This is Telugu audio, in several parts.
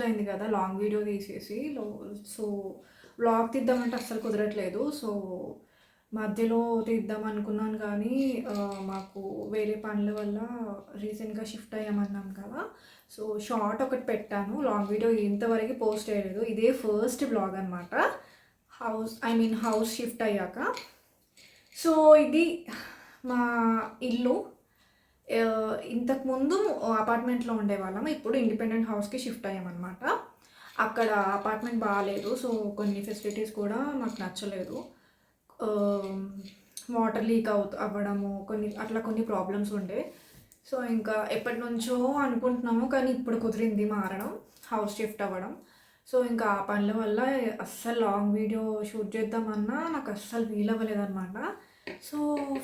అయింది కదా లాంగ్ వీడియో తీసేసి. సో వ్లాగ్ తీద్దామంటే అస్సలు కుదరట్లేదు. సో మధ్యలో తీద్దాం అనుకున్నాను కానీ మాకు వేరే పనుల వల్ల రీసెంట్గా షిఫ్ట్ అయ్యామన్నాం కదా. సో షార్ట్ ఒకటి పెట్టాను, లాంగ్ వీడియో ఇంతవరకు పోస్ట్ చేయలేదు. ఇదే ఫస్ట్ బ్లాగ్ అనమాట, హౌస్ షిఫ్ట్ అయ్యాక. సో ఇది మా ఇల్లు. ఇంతకుముందు అపార్ట్మెంట్లో ఉండేవాళ్ళం, ఇప్పుడు ఇండిపెండెంట్ హౌస్కి షిఫ్ట్ అయ్యామన్నమాట. అక్కడ అపార్ట్మెంట్ బాగాలేదు, సో కొన్ని ఫెసిలిటీస్ కూడా మాకు నచ్చలేదు. వాటర్ లీక్ అవ్వడము కొన్ని ప్రాబ్లమ్స్ ఉండే. సో ఇంకా ఎప్పటి నుంచో అనుకుంటున్నాము కానీ ఇప్పుడు కుదిరింది మారడం, హౌస్ షిఫ్ట్ అవ్వడం. సో ఇంకా ఆ పనుల వల్ల అస్సలు లాంగ్ వీడియో షూట్ చేద్దామన్నా నాకు అస్సలు వీలు అవ్వలేదన్నమాట. సో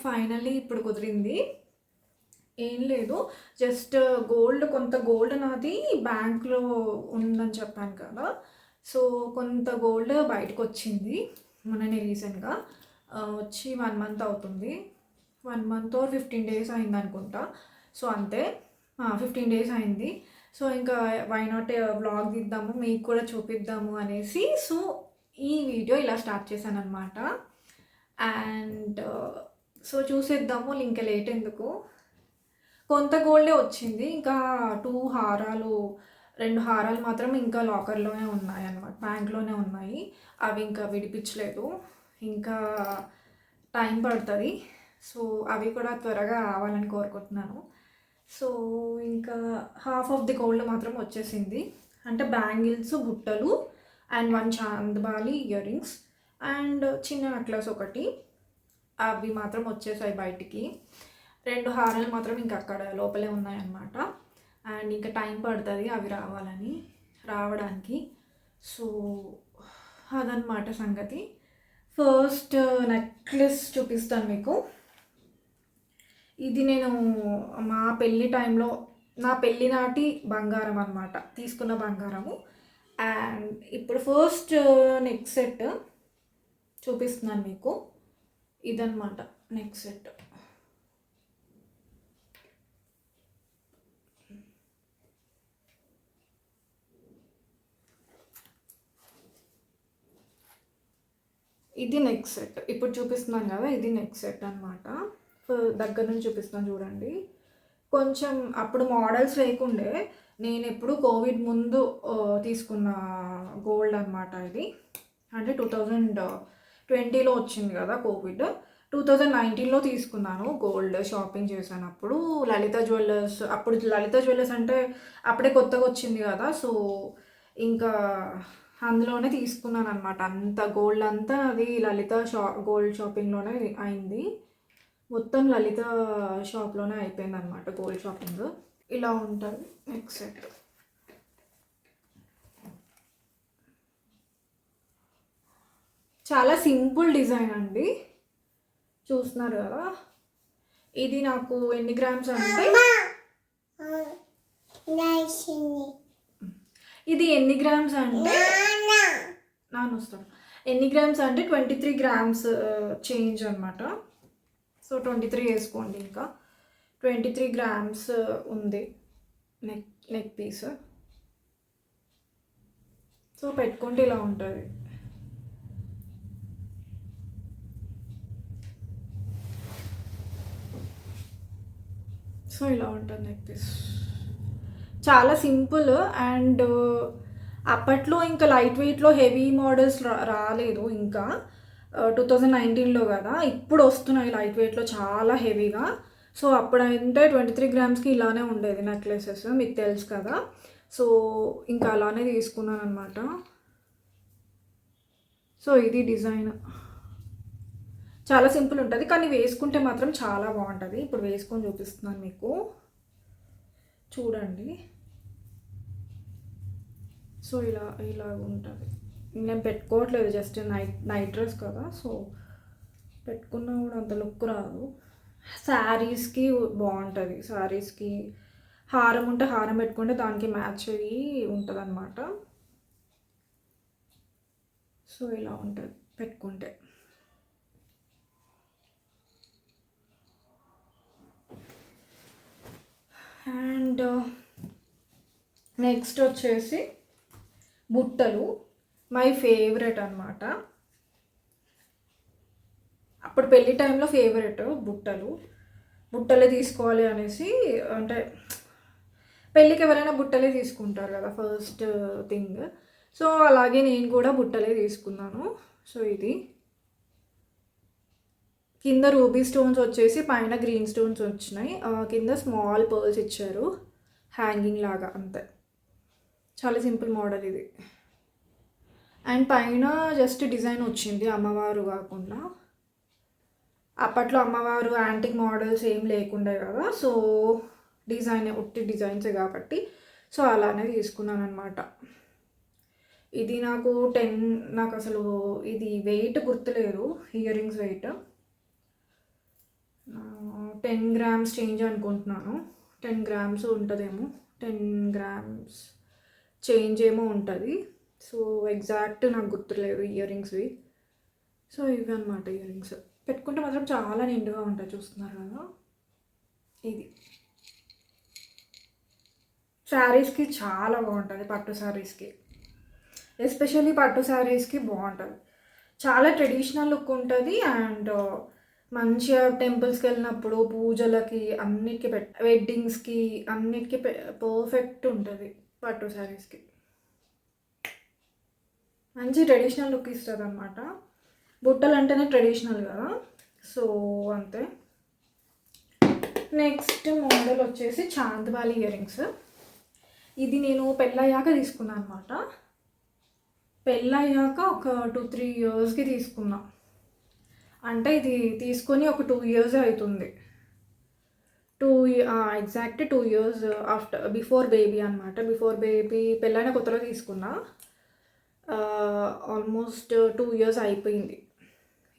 ఫైనల్లీ ఇప్పుడు కుదిరింది. ఏం లేదు, జస్ట్ కొంత గోల్డ్ నాది బ్యాంక్లో ఉందని చెప్పాను కదా. సో కొంత గోల్డ్ బయటకు వచ్చింది మొన్ననే రీసెంట్గా. వచ్చి 1 మంత్ అవుతుంది, 1 మంత్ ఆర్ 15 days అయింది అనుకుంటా. సో అంతే, 15 days అయింది. సో ఇంకా వై నాట్ వ్లాగ్ తీద్దాము, మీకు కూడా చూపిద్దాము అనేసి సో ఈ వీడియో ఇలా స్టార్ట్ చేశాను అనమాట. అండ్ సో చూసేద్దాము, ఇంకా లేట్ ఎందుకు. కొంత గోల్డే వచ్చింది, ఇంకా 2 హారాలు మాత్రం ఇంకా లాకర్లోనే ఉన్నాయి అన్నమాట, బ్యాంక్లోనే ఉన్నాయి. అవి ఇంకా విడిపించలేదు, ఇంకా టైం పడుతుంది. సో అవి కూడా త్వరగా రావాలని కోరుకుంటున్నాను. సో ఇంకా హాఫ్ ఆఫ్ ది గోల్డ్ మాత్రం వచ్చేసింది, అంటే బ్యాంగిల్స్, బుట్టలు and 1 chandbali ear rings and చిన్న నెక్లెస్ ఒకటి, అవి మాత్రం వచ్చేసాయి బయటికి. 2 హారాలు మాత్రం ఇంకా అక్కడ లోపలే ఉన్నాయన్నమాట. అండ్ ఇంకా టైం పడుతుంది అవి రావడానికి. సో అదనమాట సంగతి. ఫస్ట్ నెక్లెస్ చూపిస్తాను మీకు. ఇది నేను మా పెళ్ళి టైంలో, నా పెళ్ళి నాటి బంగారం అనమాట, తీసుకున్న బంగారము. అండ్ ఇప్పుడు ఫస్ట్ నెక్ సెట్ చూపిస్తున్నాను మీకు. ఇదన్నమాట నెక్ సెట్. ఇది నెక్ సెట్, ఇప్పుడు చూపిస్తున్నాను కదా, ఇది నెక్ సెట్ అనమాట. దగ్గర నుంచి చూపిస్తున్నాను చూడండి. కొంచెం అప్పుడు మోడల్స్ లేకుండే, నేను ఎప్పుడు కోవిడ్ ముందు తీసుకున్న గోల్డ్ అనమాట ఇది. అంటే 2020లో వచ్చింది కదా కోవిడ్, 2019లో తీసుకున్నాను గోల్డ్. షాపింగ్ చేశాను అప్పుడు లలిత జ్యువెలర్స్. అప్పుడు లలిత జ్యువెలర్స్ అంటే అప్పుడే కొత్తగా వచ్చింది కదా. సో ఇంకా అందులోనే తీసుకున్నాను అనమాట. అంత గోల్డ్ అంతా అది లలిత గోల్డ్ షాపింగ్లోనే అయింది. మొత్తం లలిత షాప్లోనే అయిపోయింది అనమాట గోల్డ్ షాపింగ్. ఇలా ఉంటుంది నెక్ సెట్. చాలా సింపుల్ డిజైన్ అండి, చూస్తున్నారు కదా. ఇది నాకు ఎన్ని గ్రామ్స్ అంటే, ఇది ఎన్ని గ్రామ్స్ అంటే వస్తాను, ఎన్ని గ్రామ్స్ అంటే 23 grams చేంజ్ అనమాట. సో 23 వేసుకోండి. ఇంకా 23 grams ఉంది నెక్ పీస్. సో పెట్టుకుంటే ఇలా ఉంటుంది. సో ఇలా ఉంటుంది నెక్ పీస్, చాలా సింపుల్. అండ్ అప్పట్లో ఇంకా లైట్ వెయిట్లో హెవీ మోడల్స్ రాలేదు ఇంకా, 2019లో కదా. ఇప్పుడు వస్తున్నాయి లైట్ వెయిట్లో చాలా హెవీగా. సో అప్పుడంటే 23 grams ఇలానే ఉండేది నెక్లెసెస్, మీకు తెలుసు కదా. సో ఇంకా అలానే తీసుకున్నాను అనమాట. సో ఇది డిజైన్ చాలా సింపుల్ ఉంటుంది, కానీ వేసుకుంటే మాత్రం చాలా బాగుంటుంది. ఇప్పుడు వేసుకొని చూపిస్తున్నాను మీకు, చూడండి. సో ఇలా ఉంటుంది. నేను పెట్టుకోవట్లేదు, జస్ట్ నైట్ డ్రెస్ కదా. సో పెట్టుకున్నా కూడా అంత లుక్ రాదు. శారీస్కి బాగుంటుంది, శారీస్కి హారం ఉంటే హారం పెట్టుకుంటే దానికి మ్యాచ్ అయ్యి ఉంటుంది అనమాట. సో ఇలా ఉంటుంది పెట్టుకుంటే. అండ్ నెక్స్ట్ వచ్చేసి బుట్టలు మై ఫేవరెట్ అనమాట. అప్పుడు పెళ్లి టైంలో ఫేవరెట్ బుట్టలే తీసుకోవాలి అనేసి, అంటే పెళ్ళికి ఎవరైనా బుట్టలే తీసుకుంటారు కదా ఫస్ట్ థింగ్. సో అలాగే నేను కూడా బుట్టలే తీసుకున్నాను. సో ఇది కింద రూబీ స్టోన్స్ వచ్చేసి పైన గ్రీన్ స్టోన్స్ వచ్చినాయి. కింద స్మాల్ పర్ల్స్ ఇచ్చారు హ్యాంగింగ్ లాగా, అంతే. చాలా సింపుల్ మోడల్ ఇది. అండ్ పైన జస్ట్ డిజైన్ వచ్చింది, అమ్మవారు కాకుండా. అప్పట్లో అమ్మవారు యాంటిక్ మోడల్స్ ఏం లేకుండే కదా, సో ఉట్టి డిజైన్సే కాబట్టి సో అలానే తీసుకున్నాను అనమాట. ఇది నాకు అసలు ఇది వెయిట్ గుర్తులేదు, earrings weight 10 grams change అనుకుంటున్నాను. 10 grams ఉంటుందేమో, 10 grams చేంజ్ ఏమో ఉంటుంది. సో ఎగ్జాక్ట్ నాకు గుర్తులేదు ఇయర్ రింగ్స్వి. సో ఇవి అనమాట ఇయర్ రింగ్స్. పెట్టుకుంటే మాత్రం చాలా నిండుగా ఉంటాయి, చూస్తున్నారు కదా. ఇది శారీస్కి చాలా బాగుంటుంది, పట్టు శారీస్కి ఎస్పెషల్లీ పట్టు శారీస్కి బాగుంటుంది. చాలా ట్రెడిషనల్ లుక్ ఉంటుంది. అండ్ మంచిగా టెంపుల్స్కి వెళ్ళినప్పుడు పూజలకి అన్నిటికీ వెడ్డింగ్స్కి అన్నిటికీ పర్ఫెక్ట్ ఉంటుంది పట్టు శారీస్కి. మంచి ట్రెడిషనల్ లుక్ ఇస్తుంది అనమాట. బుట్టలు అంటేనే ట్రెడిషనల్ కదా, సో అంతే. నెక్స్ట్ మోడల్ వచ్చేసి చాంద్బాలి ఇయర్ రింగ్స్. ఇది నేను పెళ్ళయ్యాక తీసుకున్నాను అనమాట. పెళ్ళయ్యాక ఒక 2-3 yearsకి తీసుకున్నా. అంటే ఇది తీసుకొని ఒక 2 years అవుతుంది. ఎగ్జాక్ట్ 2 years బిఫోర్ బేబీ అనమాట. బిఫోర్ బేబీ పెళ్ళైన కొత్తలో తీసుకున్నా. ఆల్మోస్ట్ 2 years అయిపోయింది.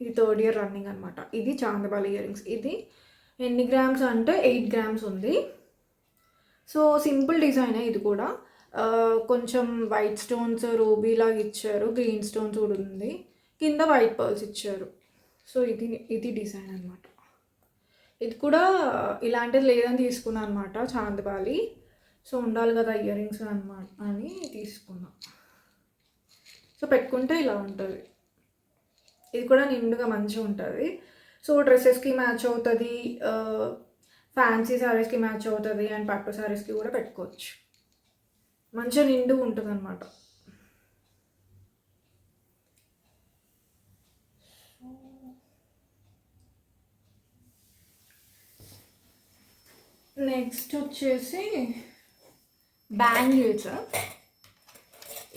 ఇది 3rd year రన్నింగ్ అనమాట. ఇది చాందబాలి ఇయర్ రింగ్స్. ఇది ఎన్ని గ్రామ్స్ అంటే 8 grams ఉంది. సో సింపుల్ డిజైనే ఇది కూడా. కొంచెం వైట్ స్టోన్స్ రూబీలాగా ఇచ్చారు, గ్రీన్ స్టోన్స్ కూడా ఉంది, కింద వైట్ పర్ల్స్ ఇచ్చారు. సో ఇది డిజైన్ అనమాట. ఇది కూడా ఇలాంటిది లేదని తీసుకున్నాను అనమాట, చాందబాలి. సో ఉండాలి కదా ఇయర్ రింగ్స్ అనమాట అని తీసుకున్నా. సో పెట్టుకుంటే ఇలా ఉంటుంది. ఇది కూడా నిండుగా మంచిగా ఉంటుంది. సో డ్రెస్సెస్కి మ్యాచ్ అవుతుంది, ఫ్యాన్సీ శారీస్కి మ్యాచ్ అవుతుంది, అండ్ పట్టు శారీస్కి కూడా పెట్టుకోవచ్చు. మంచిగా నిండుగా ఉంటుంది అనమాట. నెక్స్ట్ వచ్చేసి బ్యాంగిల్స్.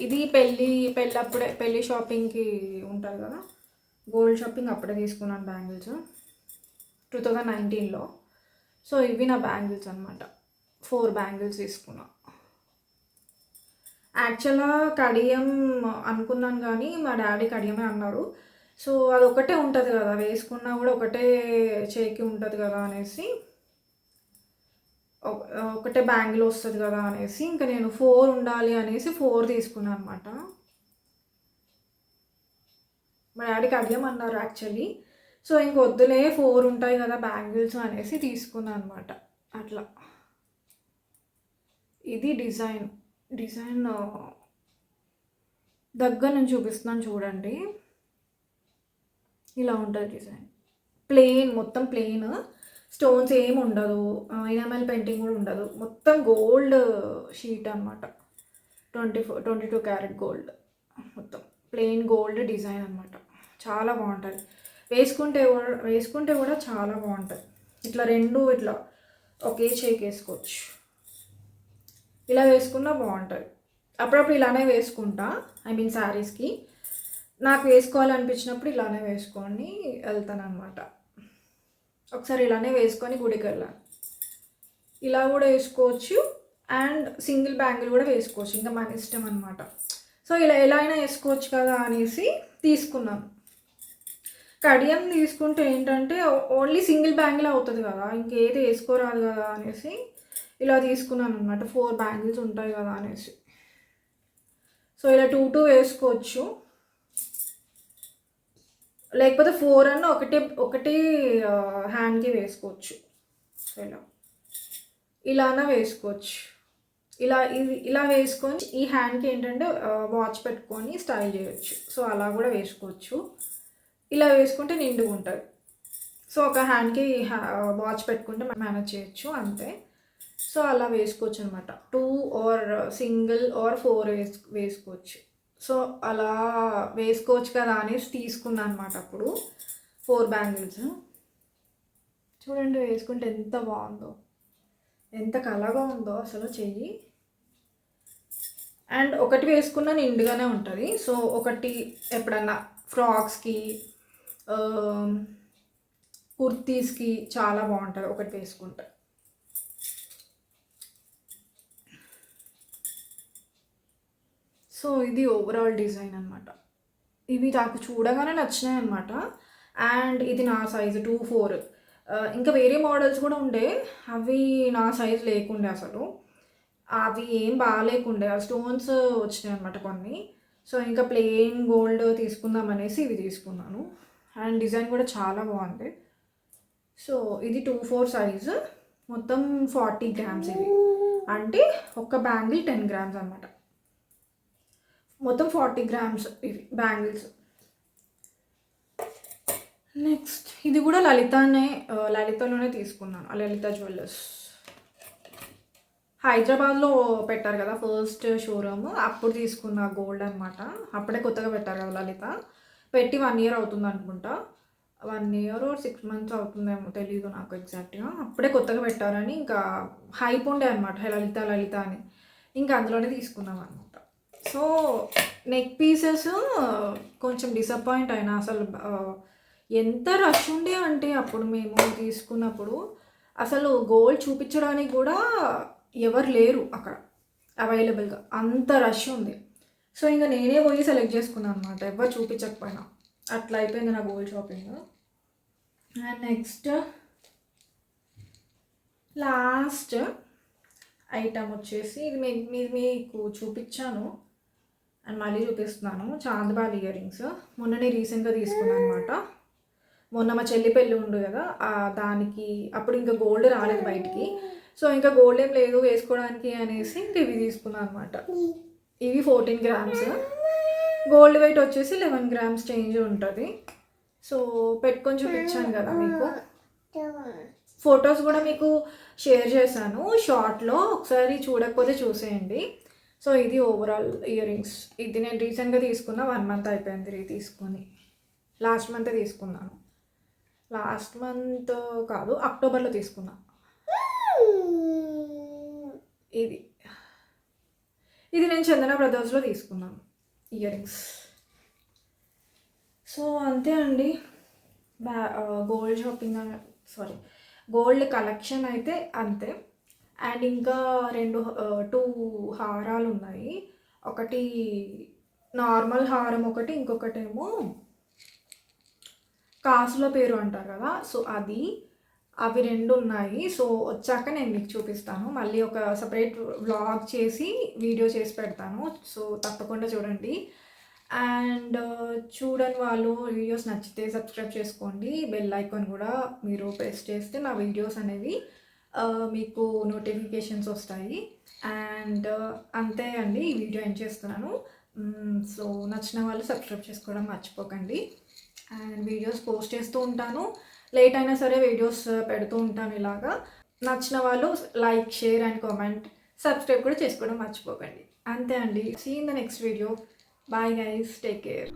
ఇది పెళ్ళి షాపింగ్కి ఉంటుంది కదా, గోల్డ్ షాపింగ్ అప్పుడే తీసుకున్నాను బ్యాంగిల్స్ 2019లో. సో ఇవి నా బ్యాంగిల్స్ అనమాట. 4 బ్యాంగిల్స్ తీసుకున్నా. యాక్చువల్గా కడియం అనుకున్నాను కానీ మా డాడీ కడియమే అన్నారు. సో అది ఒకటే ఉంటుంది కదా, వేసుకున్నా కూడా ఒకటే చేయికి ఉంటుంది కదా అనేసి, ఒకటే బ్యాంగిల్ వస్తుంది కదా అనేసి ఇంకా నేను 4 ఉండాలి అనేసి 4 తీసుకున్నాను అనమాట. మా డాడీ కడియం అన్నారు యాక్చువల్లీ. సో ఇంకొద్దులే 4 ఉంటాయి కదా బ్యాంగిల్స్ అనేసి తీసుకున్నాను అనమాట. అట్లా ఇది డిజైన్ దగ్గర నుంచి చూపిస్తున్నాను చూడండి. ఇలా ఉంటుంది డిజైన్. మొత్తం ప్లెయిన్, స్టోన్స్ ఏమి ఉండదు, ఎనామెల్ పెయింటింగ్ కూడా ఉండదు. మొత్తం గోల్డ్ షీట్ అనమాట. 22 క్యారెట్ గోల్డ్, మొత్తం ప్లెయిన్ గోల్డ్ డిజైన్ అనమాట. చాలా బాగుంటుంది. వేసుకుంటే కూడా చాలా బాగుంటుంది. ఇట్లా 2 ఇట్లా ఒకే చేయికి వేసుకోవచ్చు. ఇలా వేసుకున్నా బాగుంటుంది. అప్పుడప్పుడు ఇలానే వేసుకుంటా, శారీస్కి నాకు వేసుకోవాలనిపించినప్పుడు ఇలానే వేసుకొని వెళ్తాను అనమాట. ఒకసారి ఇలానే వేసుకొని గుడికి వెళ్ళాను. ఇలా కూడా వేసుకోవచ్చు, అండ్ సింగిల్ బ్యాంగిల్ కూడా వేసుకోవచ్చు, ఇంకా మన ఇష్టం అనమాట. సో ఇలా ఎలా అయినా వేసుకోవచ్చు కదా అనేసి తీసుకున్నాను. కడియం తీసుకుంటే ఏంటంటే ఓన్లీ సింగిల్ బ్యాంగిల్ అవుతుంది కదా, ఇంకేది వేసుకోరాదు కదా అనేసి ఇలా తీసుకున్నాను అనమాట. 4 బ్యాంగిల్స్ ఉంటాయి కదా అనేసి. సో ఇలా 2 వేసుకోవచ్చు, లేకపోతే 4 అన్న ఒకటి హ్యాండ్కి వేసుకోవచ్చు. సో ఇలానే వేసుకోవచ్చు. ఇలా వేసుకొని ఈ హ్యాండ్కి ఏంటంటే వాచ్ పెట్టుకొని స్టైల్ చేయొచ్చు. సో అలా కూడా వేసుకోవచ్చు. ఇలా వేసుకుంటే నిండుగా ఉంటుంది. సో ఒక హ్యాండ్కి వాచ్ పెట్టుకుంటే మేనేజ్ చేయొచ్చు అంతే. సో అలా వేసుకోవచ్చు అనమాట. 2 ఆర్ సింగిల్ ఆర్ 4 వేసుకోవచ్చు. సో అలా వేసుకోవచ్చు కదా అనేసి తీసుకున్నాను అనమాట. అప్పుడు 4 బ్యాంగిల్స్ చూడండి, వేసుకుంటే ఎంత బాగుందో, ఎంత కలగా ఉందో అసలు చెయ్యి. అండ్ ఒకటి వేసుకున్న నిండుగానే ఉంటుంది. సో ఒకటి ఎప్పుడన్నా ఫ్రాక్స్కి, కుర్తీస్కి చాలా బాగుంటుంది ఒకటి వేసుకుంటే. సో ఇది ఓవరాల్ డిజైన్ అనమాట. ఇవి నాకు చూడగానే నచ్చినాయి అనమాట. అండ్ ఇది నా సైజు 2-4. ఇంకా వేరే మోడల్స్ కూడా ఉండే, అవి నా సైజు లేకుండే అసలు. అవి ఏం బాగాలేకుండే, ఆ స్టోన్స్ వచ్చినాయి అనమాట కొన్ని. సో ఇంకా ప్లెయిన్ గోల్డ్ తీసుకుందాం అనేసి ఇవి తీసుకున్నాను. అండ్ డిజైన్ కూడా చాలా బాగుంది. సో ఇది 2-4 సైజు, మొత్తం 40 గ్రామ్స్ ఇవి. అంటే ఒక బ్యాంగిల్ 10 గ్రామ్స్ అనమాట. మొత్తం 40 గ్రామ్స్ ఇవి బ్యాంగిల్స్. నెక్స్ట్ ఇది కూడా లలితలోనే తీసుకున్నాను. లలిత జ్యువెలర్స్ హైదరాబాద్లో పెట్టారు కదా ఫస్ట్ షోరూమ్, అప్పుడు తీసుకున్న గోల్డ్ అనమాట. అప్పుడే కొత్తగా పెట్టారు కదా లలిత. పెట్టి 1 ఇయర్ అవుతుంది అనుకుంటా. 1 ఇయర్ 6 మంత్స్ అవుతుందేమో, తెలీదు నాకు ఎగ్జాక్ట్గా. అప్పుడే కొత్తగా పెట్టారని ఇంకా హైప్ ఉండే అనమాట, లలిత అని. ఇంకా అందులోనే తీసుకున్నాం అనమాట. సో నెక్ పీసెస్ కొంచెం డిసప్పాయింట్ అయినా. అసలు ఎంత రష్ ఉండే అంటే అప్పుడు మేము తీసుకున్నప్పుడు అసలు గోల్డ్ చూపించడానికి కూడా ఎవరు లేరు అక్కడ అవైలబుల్గా, అంత రష్ ఉంది. సో ఇంకా నేనే పోయి సెలెక్ట్ చేసుకున్నాను అనమాట, ఎవరు చూపించకపోయినా. అట్లా అయిపోయింది నా gold shopping. And next last item వచ్చేసి ఇది మీకు చూపించాను అండ్ మళ్ళీ చూపిస్తున్నాను. చాందబాలి ఇయర్ రింగ్స్ మొన్ననే రీసెంట్గా తీసుకున్నాను అనమాట. మొన్న మా చెల్లి పెళ్ళి ఉండు కదా, దానికి అప్పుడు ఇంకా గోల్డ్ రాలేదు బయటికి. సో ఇంకా గోల్డ్ ఏం లేదు వేసుకోవడానికి అనేసి ఇంకా ఇవి తీసుకున్నాను అనమాట. ఇవి 14 గ్రామ్స్, గోల్డ్ వెయిట్ వచ్చేసి 11 గ్రామ్స్ చేంజ్ ఉంటుంది. సో పెట్టుకొని చూపించాను కదా మీకు. ఫొటోస్ కూడా మీకు షేర్ చేశాను షార్ట్లో, ఒకసారి చూడకపోతే చూసేయండి. సో ఇది ఓవరాల్ ఇయర్ రింగ్స్. ఇది నేను రీసెంట్గా తీసుకున్నా, 1 మంత్ అయిపోయింది తీసుకొని. లాస్ట్ మంతే తీసుకున్నాను. లాస్ట్ మంత్ కాదు, అక్టోబర్లో తీసుకున్నా. ఇది నేను చందన బ్రదర్స్లో తీసుకున్నాను ఇయర్ రింగ్స్. సో అంతే అండి గోల్డ్ షాపింగ్, గోల్డ్ కలెక్షన్ అయితే అంతే. అండ్ ఇంకా 2 హారాలు ఉన్నాయి. ఒకటి నార్మల్ హారం, ఇంకొకటేమో కాసుల పేరు అంటారు కదా, సో అవి 2 ఉన్నాయి. సో వచ్చాక నేను మీకు చూపిస్తాను. మళ్ళీ ఒక సపరేట్ వ్లాగ్ చేసి వీడియో చేసి పెడతాను. సో తప్పకుండా చూడండి. అండ్ చూడని వాళ్ళు వీడియోస్ నచ్చితే సబ్స్క్రైబ్ చేసుకోండి. బెల్ ఐకాన్ కూడా మీరు ప్రెస్ చేస్తే నా వీడియోస్ అనేవి మీకు నోటిఫికేషన్స్ వస్తాయి. అండ్ అంతే అండి, ఈ వీడియో ఎండ్ చేస్తున్నాను. సో నచ్చిన వాళ్ళు సబ్స్క్రైబ్ చేసుకోవడం మర్చిపోకండి. అండ్ వీడియోస్ పోస్ట్ చేస్తూ ఉంటాను, లేట్ అయినా సరే వీడియోస్ పెడుతూ ఉంటాను ఇలాగా. నచ్చిన వాళ్ళు like, share and comment, subscribe కూడా చేసుకోవడం మర్చిపోకండి. అంతే అండి. See in the next video. Bye guys, take care.